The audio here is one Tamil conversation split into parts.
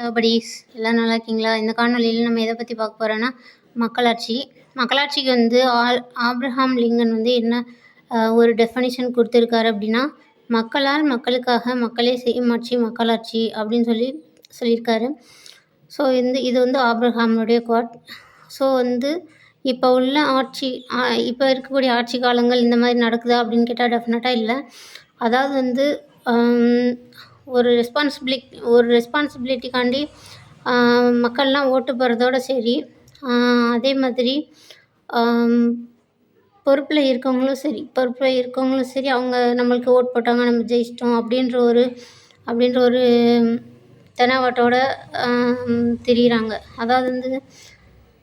ஹலோ buddies, எல்லாம் நல்லா இருக்கீங்களா? இந்த காணொலியில் நம்ம எதை பற்றி பார்க்க போகிறோன்னா மக்களாட்சி. மக்களாட்சிக்கு வந்து ஆப்ரஹாம் லிங்கன் வந்து என்ன ஒரு டெஃபனிஷன் கொடுத்துருக்காரு அப்படின்னா, மக்களால் மக்களுக்காக மக்களே செய்யும் ஆட்சி மக்களாட்சி அப்படின்னு சொல்லியிருக்காரு. ஸோ இது வந்து ஆப்ரஹாமுடைய குவாட். ஸோ வந்து இப்போ உள்ள ஆட்சி, இப்போ இருக்கக்கூடிய ஆட்சி காலங்கள் இந்த மாதிரி நடக்குதா அப்படின்னு கேட்டால் டெஃபினட்டாக இல்லை. அதாவது வந்து ஒரு ரெஸ்பான்சிபிலிட்டிக்காண்டி மக்கள்லாம் ஓட்டு போடுறதோட சரி, அதே மாதிரி பொறுப்பில் இருக்கவங்களும் சரி அவங்க நம்மளுக்கு ஓட் போட்டாங்க, நம்ம ஜெயிச்சிட்டோம் அப்படின்ற ஒரு தெனாவட்டோட திரியிறாங்க. அதாவது வந்து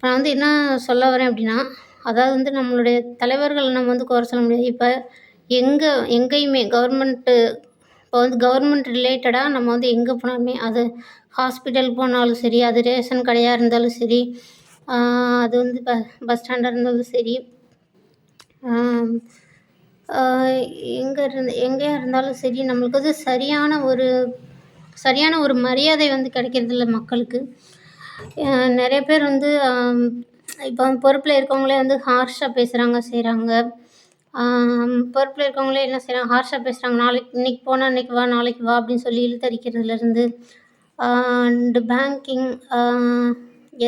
நான் வந்து என்ன சொல்ல வரேன் அப்படின்னா, அதாவது வந்து நம்மளுடைய தலைவர்கள் நம்ம வந்து குறை சொல்ல முடியாது. இப்போ எங்கேயுமே இப்போ வந்து கவர்மெண்ட் ரிலேட்டடாக நம்ம வந்து எங்கே போனாலுமே, அது ஹாஸ்பிட்டல் போனாலும் சரி, அது ரேஷன் கடையாக இருந்தாலும் சரி, அது வந்து பஸ் ஸ்டாண்டாக இருந்தாலும் சரி, எங்கேயா இருந்தாலும் சரி, நம்மளுக்கு வந்து சரியான ஒரு மரியாதை வந்து கிடைக்கிறதில்ல மக்களுக்கு. நிறைய பேர் வந்து இப்போ பொறுப்பில் இருக்கவங்களே வந்து ஹார்ஷாக பேசுகிறாங்க, செய்கிறாங்க. பொறுப்பில் இருக்கவங்களே என்ன செய்கிறாங்க, ஹார்ஷாக பேசுகிறாங்க. இன்னைக்கு போனால் இன்னைக்கு வா, நாளைக்கு வா அப்படின்னு சொல்லி இழுத்தடிக்கிறதுலேருந்து, அண்டு பேங்கிங்,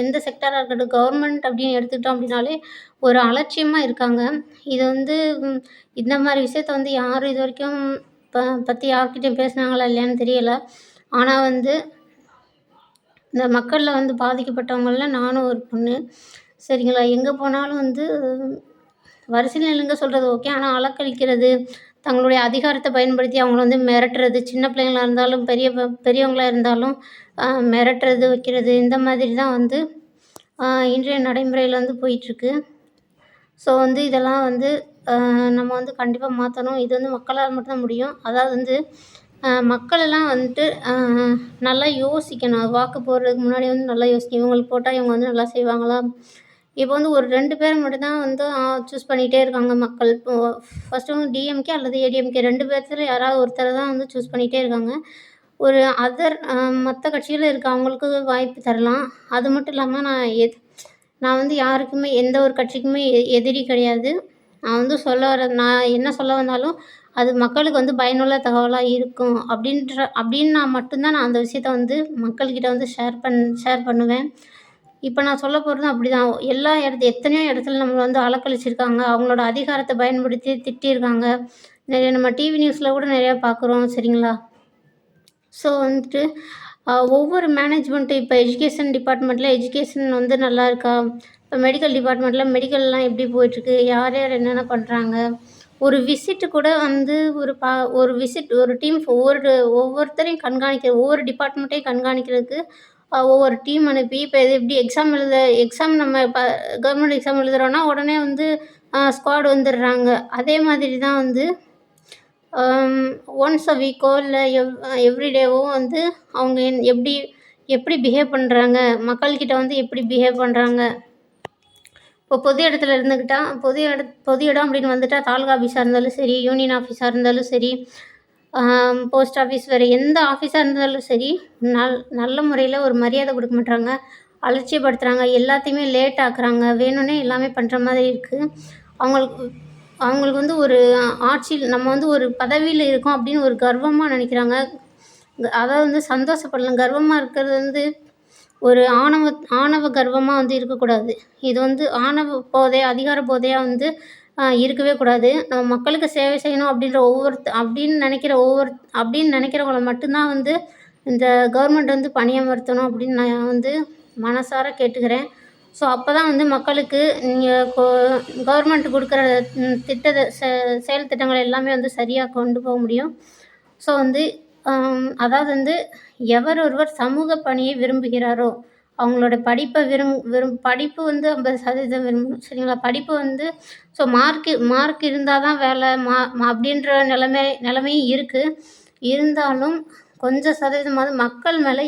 எந்த செக்டாராக இருக்கட்டும், கவர்மெண்ட் அப்படின்னு எடுத்துக்கிட்டோம் அப்படின்னாலே ஒரு அலட்சியமாக இருக்காங்க. இது வந்து இந்த மாதிரி விஷயத்த வந்து யாரும் இது வரைக்கும் பற்றி யார்கிட்டையும் பேசுனாங்களா இல்லையான்னு தெரியலை. ஆனால் வந்து இந்த மக்களில் வந்து பாதிக்கப்பட்டவங்களில் நானும் ஒரு பொண்ணு, சரிங்களா? எங்கே போனாலும் வந்து வரிசையில் நில்லுங்க சொல்கிறது ஓகே, ஆனால் அலக்கழிக்கிறது, தங்களுடைய அதிகாரத்தை பயன்படுத்தி அவங்கள வந்து மிரட்டுறது, சின்ன பிள்ளைங்களாக இருந்தாலும் பெரியவங்களாக இருந்தாலும் மிரட்டுறது, வைக்கிறது, இந்த மாதிரி தான் வந்து இன்றைய நடைமுறையில் வந்து போயிட்டுருக்கு. ஸோ வந்து இதெல்லாம் வந்து நம்ம வந்து கண்டிப்பாக மாற்றணும். இது வந்து மக்களால் மட்டும்தான் முடியும். அதாவது வந்து மக்களெல்லாம் வந்துட்டு நல்லா யோசிக்கணும். வாக்கு போடுறதுக்கு முன்னாடி வந்து நல்லா யோசிக்கணும். இவங்களுக்கு போட்டால் இவங்க வந்து நல்லா செய்வாங்களா? இப்போ வந்து ஒரு 2 பேர் மட்டும்தான் வந்து சூஸ் பண்ணிகிட்டே இருக்காங்க மக்கள். இப்போ ஃபஸ்ட்டு வந்து டிஎம்கே அல்லது ஏடிஎம்கே 2 பேர்த்தில் யாராவது ஒருத்தரை தான் வந்து சூஸ் பண்ணிகிட்டே இருக்காங்க. ஒரு மற்ற கட்சியில் இருக்க அவங்களுக்கு வாய்ப்பு தரலாம். அது மட்டும் இல்லாமல் நான் வந்து யாருக்குமே எந்த ஒரு கட்சிக்குமே எதிரி கிடையாது. நான் என்ன சொல்ல வந்தாலும் அது மக்களுக்கு வந்து பயனுள்ள தகவலாக இருக்கும் அப்படின்னு மட்டும்தான் நான் அந்த விஷயத்த வந்து மக்கள்கிட்ட வந்து ஷேர் பண்ணுவேன். இப்போ நான் சொல்ல போகிறதும் அப்படி தான். எத்தனையோ இடத்துல நம்மளை வந்து அலக்கழிச்சிருக்காங்க, அவங்களோட அதிகாரத்தை பயன்படுத்தி திட்டியிருக்காங்க. நம்ம டிவி நியூஸில் கூட நிறையா பார்க்குறோம், சரிங்களா? ஸோ வந்துட்டு ஒவ்வொரு மேனேஜ்மெண்ட்டு, இப்போ எஜுகேஷன் டிபார்ட்மெண்ட்டில் எஜுகேஷன் வந்து நல்லா இருக்கா? இப்போ மெடிக்கல் டிபார்ட்மெண்ட்டில் மெடிக்கல்லாம் எப்படி போயிட்டுருக்கு? யார் என்னென்ன பண்ணுறாங்க? ஒரு விசிட்டு கூட வந்து ஒரு டீம் ஒவ்வொருத்தரையும் ஒவ்வொரு டிபார்ட்மெண்ட்டையும் கண்காணிக்கிறதுக்கு ஒவ்வொரு டீம் அனுப்பி, இப்போ இது எப்படி எக்ஸாம் நம்ம இப்போ கவர்மெண்ட் எக்ஸாம் எழுதுகிறோன்னா உடனே வந்து ஸ்குவாட் வந்துடுறாங்க. அதே மாதிரி தான் வந்து ஒன்ஸ் அ வீக்கோ இல்லை எவ்ரிடேவோ வந்து அவங்க எப்படி பிஹேவ் பண்ணுறாங்க, மக்கள்கிட்ட வந்து எப்படி பிஹேவ் பண்ணுறாங்க. இப்போ பொது இடத்துல இருந்துக்கிட்டால் பொது இடம் அப்படின்னு வந்துட்டால் தாலுகா ஆஃபீஸாக இருந்தாலும் சரி, யூனியன் ஆஃபீஸாக இருந்தாலும் சரி, போஸ்ட் ஆஃபீஸ், வேறு எந்த ஆஃபீஸாக இருந்தாலும் சரி, நல்ல முறையில் ஒரு மரியாதை கொடுக்க மாட்டாங்க, அலட்சியப்படுத்துகிறாங்க, எல்லாத்தையுமே லேட் ஆக்குறாங்க, வேணும்னே எல்லாமே பண்ணுற மாதிரி இருக்குது. அவங்களுக்கு வந்து ஒரு ஆட்சியில் நம்ம வந்து ஒரு பதவியில் இருக்கோம் அப்படின்னு ஒரு கர்வமாக நினைக்கிறாங்க. அதாவது வந்து சந்தோஷப்படலாம். கர்வமாக இருக்கிறது வந்து ஒரு ஆணவ கர்வமாக வந்து இருக்கக்கூடாது. இது வந்து அதிகார போதையாக வந்து இருக்கவே கூடாது. நம்ம மக்களுக்கு சேவை செய்யணும் அப்படின்னு நினைக்கிறவங்கள மட்டும்தான் வந்து இந்த கவர்மெண்ட் வந்து பணியமர்த்தணும் அப்படின்னு நான் வந்து மனசார கேட்டுக்கிறேன். ஸோ அப்போ தான் வந்து மக்களுக்கு கவர்மெண்ட் கொடுக்குற செயல் திட்டங்களை எல்லாமே வந்து சரியாக கொண்டு போக முடியும். ஸோ வந்து அதாவது வந்து ஒருவர் சமூக பணியை விரும்புகிறாரோ அவங்களோட படிப்பு வந்து 50% விரும்பணும், சரிங்களா? படிப்பு வந்து ஸோ மார்க் இருந்தால் தான் வேலை அப்படின்ற நிலைமையும் இருக்குது. இருந்தாலும் கொஞ்சம் சதவீதமாவது மக்கள் மேலே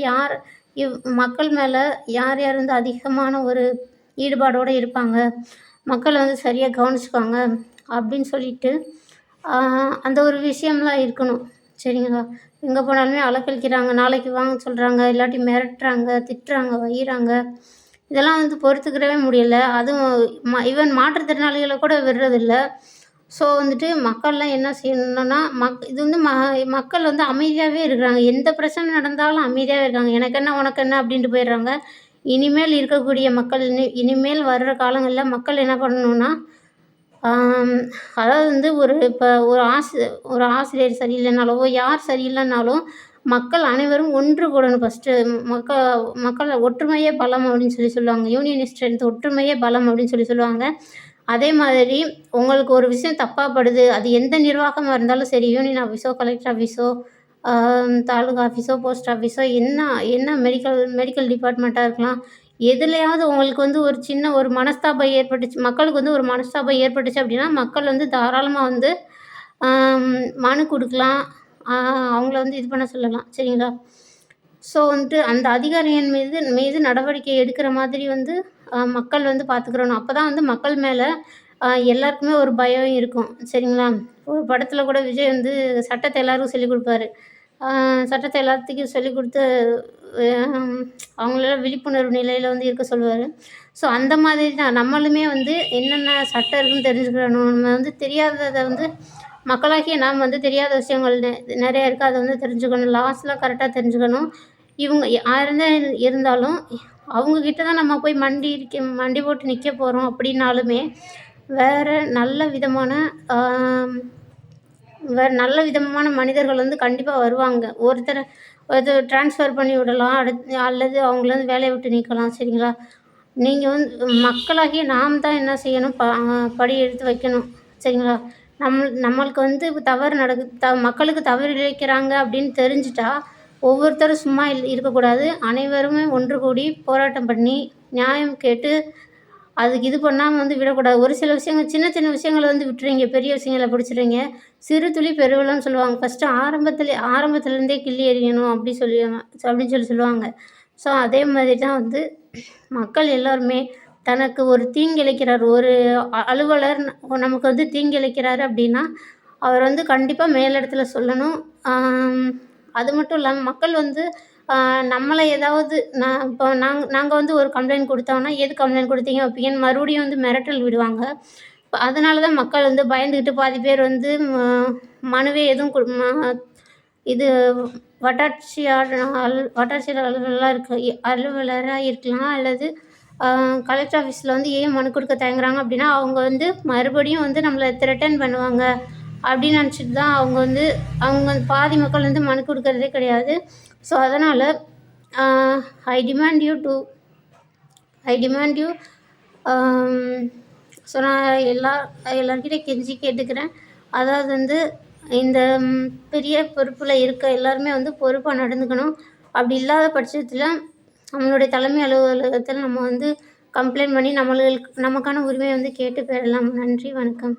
யார் வந்து அதிகமான ஒரு ஈடுபாடோடு இருப்பாங்க, மக்களை வந்து சரியாக கவனிச்சுக்குவாங்க அப்படின்னு சொல்லிட்டு அந்த ஒரு விஷயம்லாம் இருக்கணும், சரிங்களா? எங்கே போனாலுமே அலக்கழிக்கிறாங்க, நாளைக்கு வாங்கன்னு சொல்கிறாங்க, இல்லாட்டி மிரட்டுறாங்க, திட்டுறாங்க, வையிறாங்க. இதெல்லாம் வந்து பொறுத்துக்கிடவே முடியல. அதுவும் ஈவன் மாற்றுத்திறனாளிகள கூட விடுறதில்ல. ஸோ வந்துட்டு மக்கள்லாம் என்ன செய்யணும்னா, இது வந்து மக்கள் வந்து அமைதியாவே இருக்கிறாங்க. எந்த பிரச்சனை நடந்தாலும் அமைதியாவே இருக்காங்க. எனக்கு என்ன, உனக்கு என்ன அப்படின்ட்டு போயிடுறாங்க. இனிமேல் இருக்கக்கூடிய மக்கள் இனிமேல் வர்ற காலங்கள்ல மக்கள் என்ன பண்ணணும்னா, அதாவது வந்து இப்போ ஒரு ஆசிரியர் சரியில்லைனாலோ, யார் சரியில்லைனாலும் மக்கள் அனைவரும் ஒன்று கூடணும் ஃபஸ்ட்டு. மக்கள் ஒற்றுமையே பலம் அப்படின்னு சொல்லுவாங்க. யூனியன் இஸ் ஸ்ட்ரென்த், ஒற்றுமையே பலம் அப்படின்னு சொல்லுவாங்க. அதே மாதிரி உங்களுக்கு ஒரு விஷயம் தப்பா படுது, அது எந்த நிர்வாகமா இருந்தாலும் சரி, யூனியன் ஆஃபீஸோ, கலெக்டர் ஆஃபீஸோ, தாலுகா ஆஃபீஸோ, போஸ்ட் ஆஃபீஸோ, என்ன மெடிக்கல் டிபார்ட்மெண்ட்டாக இருக்கலாம். எதுலையாவது உங்களுக்கு வந்து ஒரு சின்ன ஒரு மனஸ்தாபம் ஏற்பட்டுச்சு, மக்களுக்கு வந்து ஒரு மனஸ்தாபம் ஏற்பட்டுச்சு அப்படின்னா, மக்கள் வந்து தாராளமாக வந்து மனு கொடுக்கலாம். அவங்கள வந்து இது பண்ண சொல்லலாம். சரிங்களா? ஸோ வந்துட்டு அந்த அதிகாரிகள் மீது நடவடிக்கை எடுக்கிற மாதிரி வந்து மக்கள் வந்து பார்த்துக்கிறணும். அப்போ தான் வந்து மக்கள் மேலே எல்லாருக்குமே ஒரு பயம் இருக்கும். சரிங்களா? ஒரு படத்தில் கூட விஜய் வந்து சட்டத்தை எல்லாருக்கும் சொல்லிக் கொடுப்பாரு. சட்டத்தை எல்லாத்துக்கும் சொல்லிக் கொடுத்து அவங்களெல்லாம் விழிப்புணர்வு நிலையில் வந்து இருக்க சொல்லுவார். ஸோ அந்த மாதிரி தான் நம்மளுமே வந்து என்னென்ன சட்டம் இருக்குன்னு தெரிஞ்சுக்கணும். நம்ம வந்து தெரியாததை வந்து மக்களாகிய நாம் வந்து தெரியாத விஷயங்கள் நிறையா இருக்குது. அதை வந்து தெரிஞ்சுக்கணும். லாஸ்லாம் கரெக்டாக தெரிஞ்சுக்கணும். இவங்க யாருந்தா இருந்தாலும் அவங்கக்கிட்ட தான் நம்ம போய் மண்டி போட்டு நிற்க போகிறோம் அப்படின்னாலுமே, வேறு நல்ல விதமான மனிதர்கள் வந்து கண்டிப்பாக வருவாங்க. ஒருத்தர் ட்ரான்ஸ்ஃபர் பண்ணி விடலாம், அல்லது அவங்கள வந்து வேலையை விட்டு நீக்கலாம். சரிங்களா? நீங்கள் வந்து மக்களாகிய நாம் தான் என்ன செய்யணும், படி எடுத்து வைக்கணும். சரிங்களா? நம்மளுக்கு வந்து தவறு மக்களுக்கு தவறு இழைக்கிறாங்க அப்படின்னு தெரிஞ்சிட்டா, ஒவ்வொருத்தரும் சும்மா இருக்கக்கூடாது. அனைவருமே ஒன்று கூடி போராட்டம் பண்ணி, நியாயம் கேட்டு, அதுக்கு இது பண்ணாமல் வந்து விடக்கூடாது. ஒரு சில விஷயங்கள், சின்ன சின்ன விஷயங்கள வந்து விட்டுறீங்க, பெரிய விஷயங்கள பிடிச்சிடுறீங்க. சிறு துளி பெருவெள்ளம்னு சொல்லுவாங்க. ஃபஸ்ட்டு ஆரம்பத்துலேருந்தே கிள்ளி எறியணும் அப்படின்னு சொல்லுவாங்க. ஸோ அதே மாதிரி தான் வந்து மக்கள் எல்லோருமே தனக்கு ஒரு தீங்கிழைக்கிறார், ஒரு அலுவலர் நமக்கு வந்து தீங்கிழைக்கிறாரு அப்படின்னா, அவர் வந்து கண்டிப்பாக மேலிடத்துல சொல்லணும். அது மட்டும் இல்லாமல் மக்கள் வந்து நம்மளை ஏதாவது இப்போ நாங்கள் வந்து ஒரு கம்ப்ளைண்ட் கொடுத்தோம்னா, எது கம்ப்ளைண்ட் கொடுத்தீங்க வைப்பீங்கன்னு மறுபடியும் வந்து மிரட்டல் விடுவாங்க. அதனால தான் மக்கள் வந்து பயந்துக்கிட்டு பாதி பேர் வந்து மனுவே எதுவும் இது வட்டாட்சியர் அலுவலராக இருக்கலாம், அல்லது கலெக்டர் ஆஃபீஸில் வந்து ஏன் மனு கொடுக்க தயங்குறாங்க அப்படின்னா, அவங்க வந்து மறுபடியும் வந்து நம்மளை த்ரெட்டன் பண்ணுவாங்க அப்படின்னு நினச்சிட்டு தான் அவங்க பாதி மக்கள் வந்து மனு கொடுக்கறதே கிடையாது. ஸோ அதனால் ஐ டிமாண்ட் யூ ஸோ நான் எல்லார்கிட்டையும் கெஞ்சி கேட்டுக்கிறேன். அதாவது வந்து இந்த பெரிய பொறுப்பில் இருக்க எல்லாருமே வந்து பொறுப்பாக நடந்துக்கணும். அப்படி இல்லாத பட்சத்தில் நம்மளுடைய தலைமை அலுவலகத்தில் நம்ம வந்து கம்ப்ளைண்ட் பண்ணி நமக்கான உரிமையை வந்து கேட்டு பெறலாம். நன்றி, வணக்கம்.